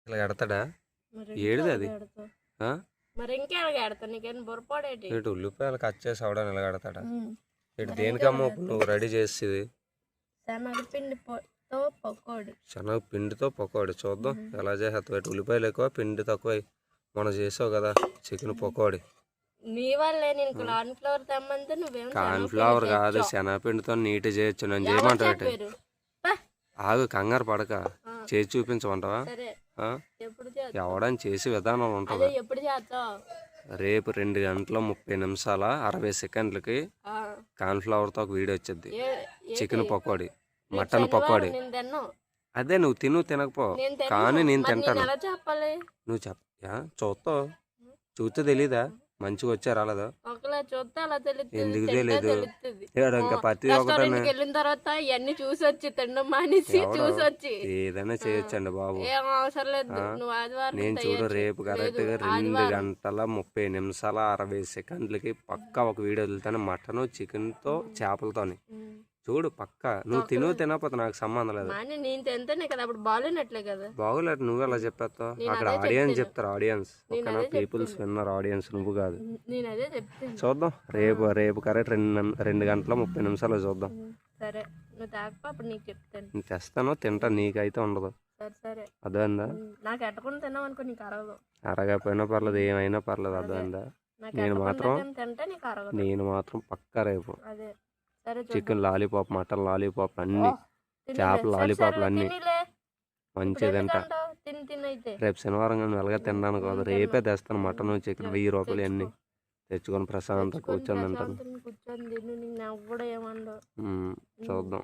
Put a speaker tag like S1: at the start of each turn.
S1: ఇలా కడతాడా?
S2: మరి
S1: ఏడిది
S2: ఇంకెలాగ
S1: అది?
S2: ఎడతావు?
S1: ఆ?
S2: మరి ఇంకెలాగ ఎడతావు? నీకేం బుర్రపాడేటి?
S1: ఇటు ఉల్లిపాయలు కట్ చేసి అవడా ఇలా కడతాడా? ఇటు
S2: మరి
S1: దేనికమ్మా
S2: ఇంకెలాగ
S1: నువ్వు రెడీ చేసేది?
S2: శనగపిండితో పకోడి.
S1: శనగ పిండితో పకోడీ చూద్దాం ఎలా చేస్తావు. ఇటు ఉల్లిపాయలు ఎక్కువ పిండి తక్కువ. మనం చేసావు కదా చికెన్ పకోడీ.
S2: నీ వల్లే నేను కార్న్ ఫ్లవర్ తెమ్మంటే నువ్వేం
S1: కార్న్ ఫ్లవర్ కాదు శనగపిండితో నీట్ చేయొచ్చు. నేను చేయమంటావు.
S2: చెప్పారు?
S1: ఆగు కంగారు పడక చేసి చూపించమంటావా?
S2: సరే ఎప్పుడు
S1: ఎవడని చేసి విధానం ఉంటుంది.
S2: ఎప్పుడు చేస్తావు?
S1: రేపు 2 గంటల 30 నిమిషాల 60 సెకండ్లకి కార్న్ ఫ్లవర్ తో ఒక వీడియో వచ్చింది. Chicken pakodi, mutton pakodi. అదే నువ్వు తినకపో కానీ నేను తింటాను. నువ్వు చూస్తావు. చూస్తే తెలీదా మంచిగా వచ్చా రాలేదా? ఎందుకు తెలియదు? ఇంకా ప్రతి ఒక్కటి
S2: వెళ్ళిన తర్వాత ఇవన్నీ చూసొచ్చి తినడం మానేసి చూసొచ్చి
S1: ఏదైనా చేయొచ్చండి బాబు.
S2: ఏం అవసరం లేదు. నువ్వు ఆదివారం
S1: నేను చూడు రేపు కరెక్ట్ గా 2 గంటల 30 నిమిషాల 60 సెకండ్లకి పక్కా ఒక వీడియో వదులుతాను. మటన్ చికెన్ తో చేపలతోని చూడు పక్కా. నువ్వు తినకపోతే నాకు సంబంధం లేదు.
S2: నేను తింటేనే కదా అప్పుడు బాగాలేనట్లే కదా.
S1: బాగోలేదు నువ్వు ఎలా చెప్పేస్తావు? అక్కడ ఆడియన్స్ చెప్తారు. ఆడియన్స్ పీపుల్స్ విన్నర్ ఆడియన్స్ నువ్వు కాదు.
S2: నేను అదే చెప్తాను.
S1: చూద్దాం రేపు కరెక్ట్ 2 గంటల 30 నిమిషాలు చూద్దాం.
S2: సరే నువ్వు తాకపో అప్పుడు నీకు చెప్తాను.
S1: నేను తెస్తాను తింటా నీకైతే ఉండదు.
S2: సరే
S1: అర్థమైందా?
S2: నాకు ఎట్టకుండా తిన్నావు అనుకో నీకు అరగదు.
S1: అరగపోయినా పర్లేదు ఏమైనా పర్లేదు. అర్థమైందా? నేను మాత్రం పక్కా రేపు చికెన్ లాలీపాప్, మటన్ లాలీపాప్ అన్ని చేపల లాలీపాప్లు అన్ని మంచిగా తింటా. రేపు శనివారం కానీ వెలగా తిన్నాను కాదు. రేపే తెస్తాను మటన్ చికెన్ 1000 రూపాయలు అన్ని తెచ్చుకొని ప్రశాంతంగా కూర్చొని తింటాను. చూద్దాం.